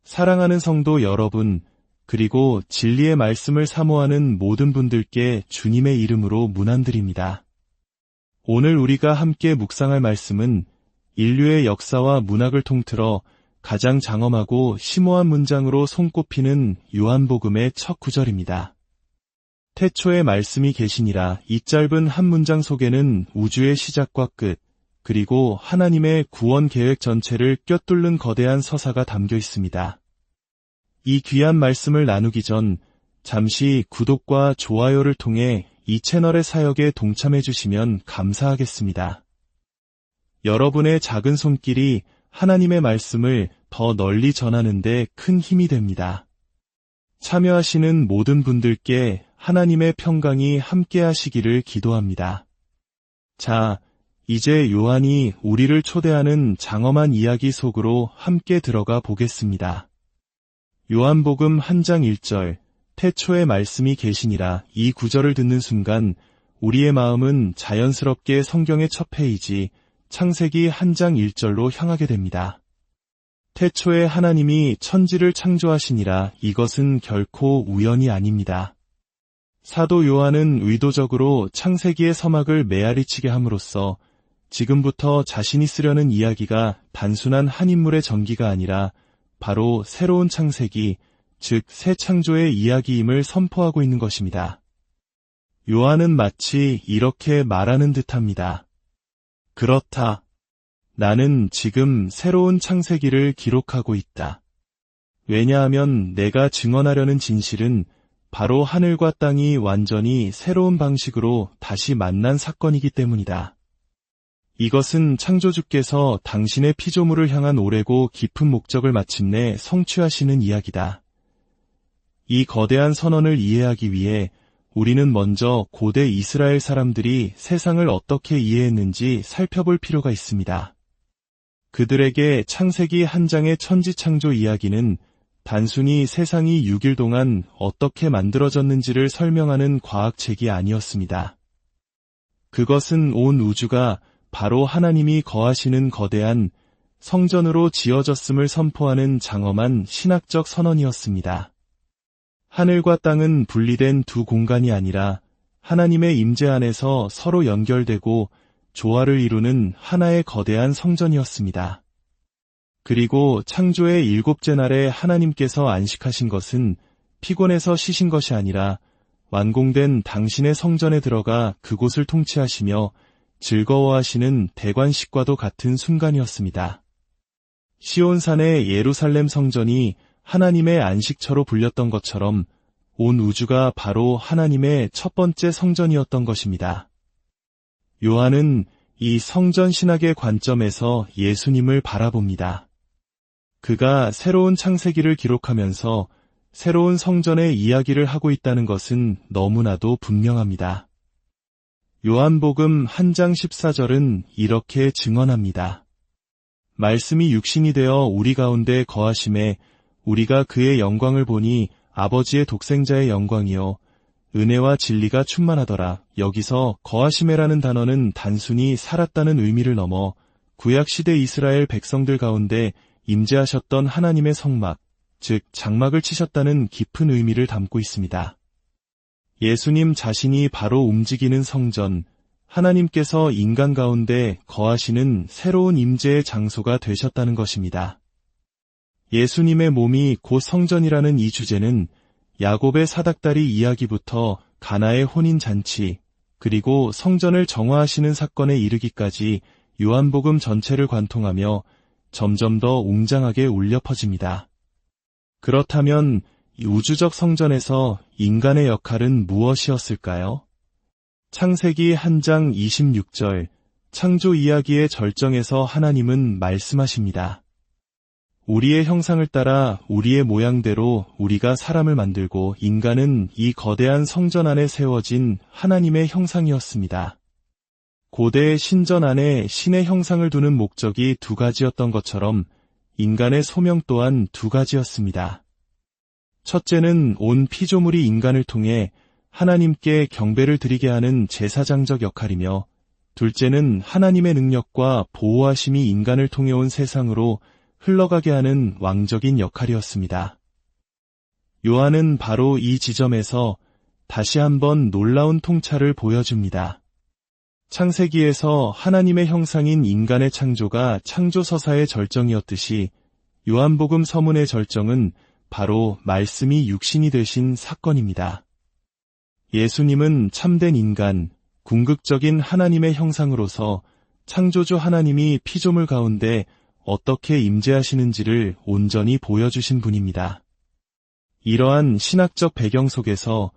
사랑하는 성도 여러분, 그리고 진리의 말씀을 사모하는 모든 분들께 주님의 이름으로 문안드립니다. 오늘 우리가 함께 묵상할 말씀은 인류의 역사와 문학을 통틀어 가장 장엄하고 심오한 문장으로 손꼽히는 요한복음의 첫 구절입니다. 태초에 말씀이 계시니라. 이 짧은 한 문장 속에는 우주의 시작과 끝, 그리고 하나님의 구원 계획 전체를 꿰뚫는 거대한 서사가 담겨 있습니다. 이 귀한 말씀을 나누기 전 잠시 구독과 좋아요를 통해 이 채널의 사역에 동참해 주시면 감사하겠습니다. 여러분의 작은 손길이 하나님의 말씀을 더 널리 전하는 데 큰 힘이 됩니다. 참여하시는 모든 분들께 하나님의 평강이 함께 하시기를 기도합니다. 자, 이제 요한이 우리를 초대하는 장엄한 이야기 속으로 함께 들어가 보겠습니다. 요한복음 1장 1절, 태초에 말씀이 계시니라. 이 구절을 듣는 순간 우리의 마음은 자연스럽게 성경의 첫 페이지, 창세기 1장 1절로 향하게 됩니다. 태초에 하나님이 천지를 창조하시니라. 이것은 결코 우연이 아닙니다. 사도 요한은 의도적으로 창세기의 서막을 메아리치게 함으로써 지금부터 자신이 쓰려는 이야기가 단순한 한 인물의 전기가 아니라 바로 새로운 창세기, 즉 새 창조의 이야기임을 선포하고 있는 것입니다. 요한은 마치 이렇게 말하는 듯합니다. 그렇다. 나는 지금 새로운 창세기를 기록하고 있다. 왜냐하면 내가 증언하려는 진실은 바로 하늘과 땅이 완전히 새로운 방식으로 다시 만난 사건이기 때문이다. 이것은 창조주께서 당신의 피조물을 향한 오래고 깊은 목적을 마침내 성취하시는 이야기다. 이 거대한 선언을 이해하기 위해 우리는 먼저 고대 이스라엘 사람들이 세상을 어떻게 이해했는지 살펴볼 필요가 있습니다. 그들에게 창세기 1장의 천지창조 이야기는 단순히 세상이 6일 동안 어떻게 만들어졌는지를 설명하는 과학책이 아니었습니다. 그것은 온 우주가 바로 하나님이 거하시는 거대한 성전으로 지어졌음을 선포하는 장엄한 신학적 선언이었습니다. 하늘과 땅은 분리된 두 공간이 아니라 하나님의 임재 안에서 서로 연결되고 조화를 이루는 하나의 거대한 성전이었습니다. 그리고 창조의 7째 날에 하나님께서 안식하신 것은 피곤해서 쉬신 것이 아니라 완공된 당신의 성전에 들어가 그곳을 통치하시며 즐거워하시는 대관식과도 같은 순간이었습니다. 시온산의 예루살렘 성전이 하나님의 안식처로 불렸던 것처럼 온 우주가 바로 하나님의 첫 번째 성전이었던 것입니다. 요한은 이 성전 신학의 관점에서 예수님을 바라봅니다. 그가 새로운 창세기를 기록하면서 새로운 성전의 이야기를 하고 있다는 것은 너무나도 분명합니다. 요한복음 1장 14절은 이렇게 증언합니다. 말씀이 육신이 되어 우리 가운데 거하심에 우리가 그의 영광을 보니 아버지의 독생자의 영광이요 은혜와 진리가 충만하더라. 여기서 거하심에라는 단어는 단순히 살았다는 의미를 넘어 구약시대 이스라엘 백성들 가운데 임재하셨던 하나님의 성막, 즉 장막을 치셨다는 깊은 의미를 담고 있습니다. 예수님 자신이 바로 움직이는 성전, 하나님께서 인간 가운데 거하시는 새로운 임재의 장소가 되셨다는 것입니다. 예수님의 몸이 곧 성전이라는 이 주제는 야곱의 사닥다리 이야기부터 가나의 혼인잔치, 그리고 성전을 정화하시는 사건에 이르기까지 요한복음 전체를 관통하며 점점 더 웅장하게 울려 퍼집니다. 그렇다면 이 우주적 성전에서 인간의 역할은 무엇이었을까요? 창세기 1장 26절, 창조 이야기의 절정에서 하나님은 말씀하십니다. 우리의 형상을 따라 우리의 모양대로 우리가 사람을 만들고 인간은 이 거대한 성전 안에 세워진 하나님의 형상이었습니다. 고대의 신전 안에 신의 형상을 두는 목적이 두 가지였던 것처럼 인간의 소명 또한 두 가지였습니다. 첫째는 온 피조물이 인간을 통해 하나님께 경배를 드리게 하는 제사장적 역할이며, 둘째는 하나님의 능력과 보호하심이 인간을 통해 온 세상으로 흘러가게 하는 왕적인 역할이었습니다. 요한은 바로 이 지점에서 다시 한번 놀라운 통찰을 보여줍니다. 창세기에서 하나님의 형상인 인간의 창조가 창조서사의 절정이었듯이 요한복음 서문의 절정은 바로 말씀이 육신이 되신 사건입니다. 예수님은 참된 인간, 궁극적인 하나님의 형상으로서 창조주 하나님이 피조물 가운데 어떻게 임재하시는지를 온전히 보여주신 분입니다. 이러한 신학적 배경 속에서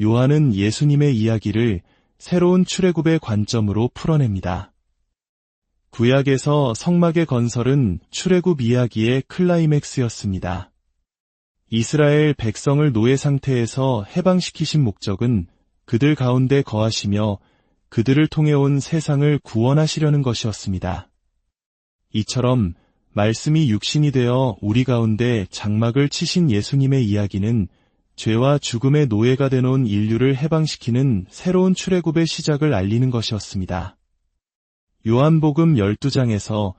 요한은 예수님의 이야기를 새로운 출애굽의 관점으로 풀어냅니다. 구약에서 성막의 건설은 출애굽 이야기의 클라이맥스였습니다. 이스라엘 백성을 노예 상태에서 해방시키신 목적은 그들 가운데 거하시며 그들을 통해 온 세상을 구원하시려는 것이었습니다. 이처럼 말씀이 육신이 되어 우리 가운데 장막을 치신 예수님의 이야기는 죄와 죽음의 노예가 되놓은 인류를 해방시키는 새로운 출애굽의 시작을 알리는 것이었습니다. 요한복음 12장에서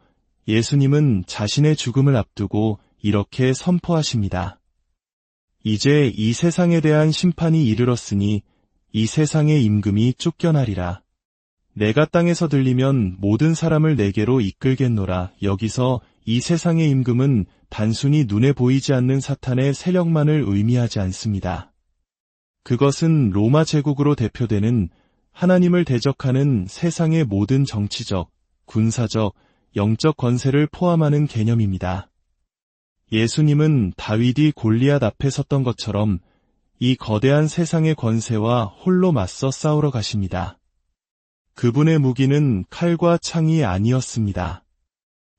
예수님은 자신의 죽음을 앞두고 이렇게 선포하십니다. 이제 이 세상에 대한 심판이 이르렀으니 이 세상의 임금이 쫓겨나리라. 내가 땅에서 들리면 모든 사람을 내게로 이끌겠노라. 여기서 이 세상의 임금은 단순히 눈에 보이지 않는 사탄의 세력만을 의미하지 않습니다. 그것은 로마 제국으로 대표되는 하나님을 대적하는 세상의 모든 정치적, 군사적, 영적 권세를 포함하는 개념입니다. 예수님은 다윗이 골리앗 앞에 섰던 것처럼 이 거대한 세상의 권세와 홀로 맞서 싸우러 가십니다. 그분의 무기는 칼과 창이 아니었습니다.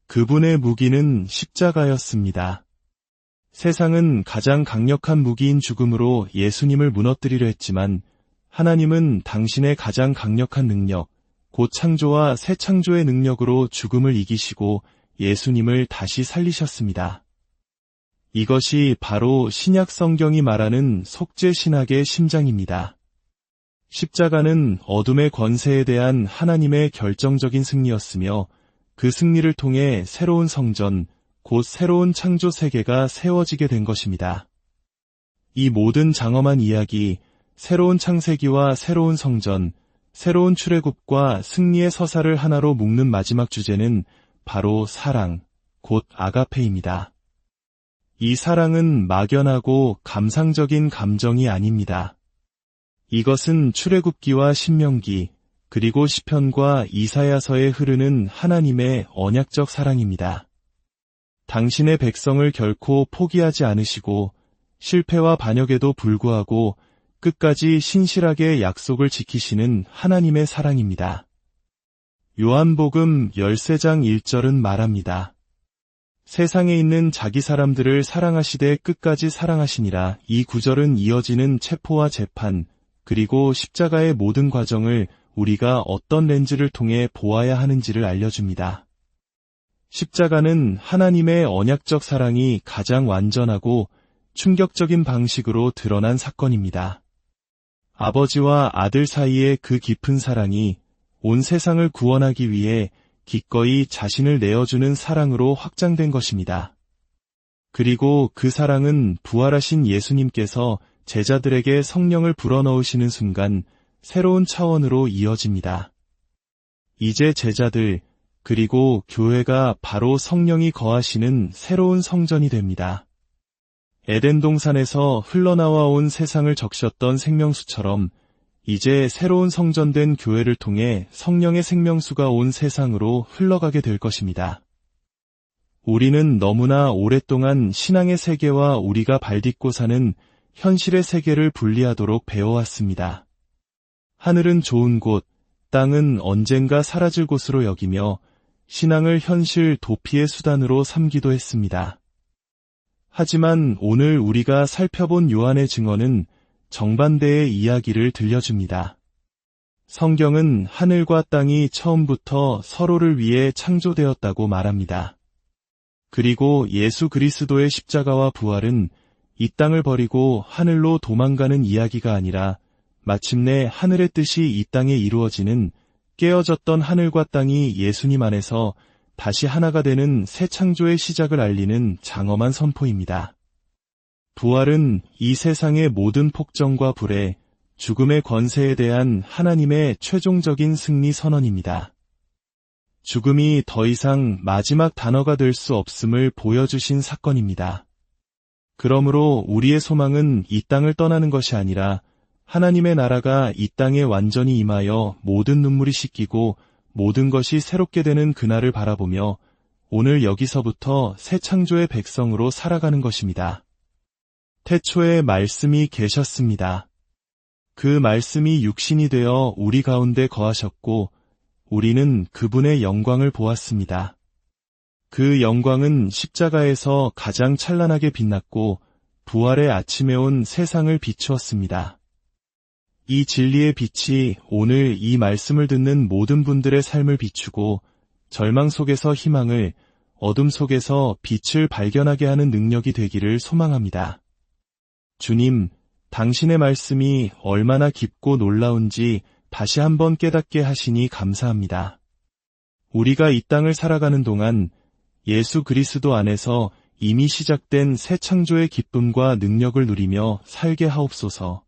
그분의 무기는 십자가였습니다. 세상은 가장 강력한 무기인 죽음으로 예수님을 무너뜨리려 했지만 하나님은 당신의 가장 강력한 능력, 곧 창조와 새 창조의 능력으로 죽음을 이기시고 예수님을 다시 살리셨습니다. 이것이 바로 신약 성경이 말하는 속죄 신학의 심장입니다. 십자가는 어둠의 권세에 대한 하나님의 결정적인 승리였으며 그 승리를 통해 새로운 성전, 곧 새로운 창조 세계가 세워지게 된 것입니다. 이 모든 장엄한 이야기, 새로운 창세기와 새로운 성전, 새로운 출애굽과 승리의 서사를 하나로 묶는 마지막 주제는 바로 사랑, 곧 아가페입니다. 이 사랑은 막연하고 감상적인 감정이 아닙니다. 이것은 출애굽기와 신명기, 그리고 시편과 이사야서에 흐르는 하나님의 언약적 사랑입니다. 당신의 백성을 결코 포기하지 않으시고 실패와 반역에도 불구하고 끝까지 신실하게 약속을 지키시는 하나님의 사랑입니다. 요한복음 13장 1절은 말합니다. 세상에 있는 자기 사람들을 사랑하시되 끝까지 사랑하시니라. 이 구절은 이어지는 체포와 재판, 그리고 십자가의 모든 과정을 우리가 어떤 렌즈를 통해 보아야 하는지를 알려줍니다. 십자가는 하나님의 언약적 사랑이 가장 완전하고 충격적인 방식으로 드러난 사건입니다. 아버지와 아들 사이의 그 깊은 사랑이 온 세상을 구원하기 위해 기꺼이 자신을 내어주는 사랑으로 확장된 것입니다. 그리고 그 사랑은 부활하신 예수님께서 제자들에게 성령을 불어넣으시는 순간 새로운 차원으로 이어집니다. 이제 제자들, 그리고 교회가 바로 성령이 거하시는 새로운 성전이 됩니다. 에덴 동산에서 흘러나와 온 세상을 적셨던 생명수처럼 이제 새로운 성전된 교회를 통해 성령의 생명수가 온 세상으로 흘러가게 될 것입니다. 우리는 너무나 오랫동안 신앙의 세계와 우리가 발딛고 사는 현실의 세계를 분리하도록 배워왔습니다. 하늘은 좋은 곳, 땅은 언젠가 사라질 곳으로 여기며 신앙을 현실 도피의 수단으로 삼기도 했습니다. 하지만 오늘 우리가 살펴본 요한의 증언은 정반대의 이야기를 들려줍니다. 성경은 하늘과 땅이 처음부터 서로를 위해 창조되었다고 말합니다. 그리고 예수 그리스도의 십자가와 부활은 이 땅을 버리고 하늘로 도망가는 이야기가 아니라 마침내 하늘의 뜻이 이 땅에 이루어지는 깨어졌던 하늘과 땅이 예수님 안에서 다시 하나가 되는 새 창조의 시작을 알리는 장엄한 선포입니다. 부활은 이 세상의 모든 폭정과 불에 죽음의 권세에 대한 하나님의 최종적인 승리 선언입니다. 죽음이 더 이상 마지막 단어가 될 수 없음을 보여주신 사건입니다. 그러므로 우리의 소망은 이 땅을 떠나는 것이 아니라 하나님의 나라가 이 땅에 완전히 임하여 모든 눈물이 씻기고 모든 것이 새롭게 되는 그날을 바라보며 오늘 여기서부터 새 창조의 백성으로 살아가는 것입니다. 태초에 말씀이 계셨습니다. 그 말씀이 육신이 되어 우리 가운데 거하셨고 우리는 그분의 영광을 보았습니다. 그 영광은 십자가에서 가장 찬란하게 빛났고 부활의 아침에 온 세상을 비추었습니다. 이 진리의 빛이 오늘 이 말씀을 듣는 모든 분들의 삶을 비추고 절망 속에서 희망을, 어둠 속에서 빛을 발견하게 하는 능력이 되기를 소망합니다. 주님, 당신의 말씀이 얼마나 깊고 놀라운지 다시 한번 깨닫게 하시니 감사합니다. 우리가 이 땅을 살아가는 동안 예수 그리스도 안에서 이미 시작된 새 창조의 기쁨과 능력을 누리며 살게 하옵소서.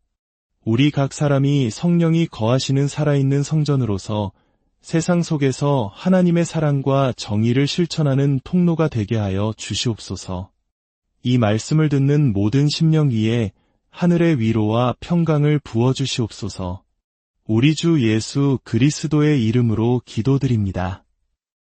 우리 각 사람이 성령이 거하시는 살아있는 성전으로서 세상 속에서 하나님의 사랑과 정의를 실천하는 통로가 되게 하여 주시옵소서. 이 말씀을 듣는 모든 심령 위에 하늘의 위로와 평강을 부어주시옵소서. 우리 주 예수 그리스도의 이름으로 기도드립니다.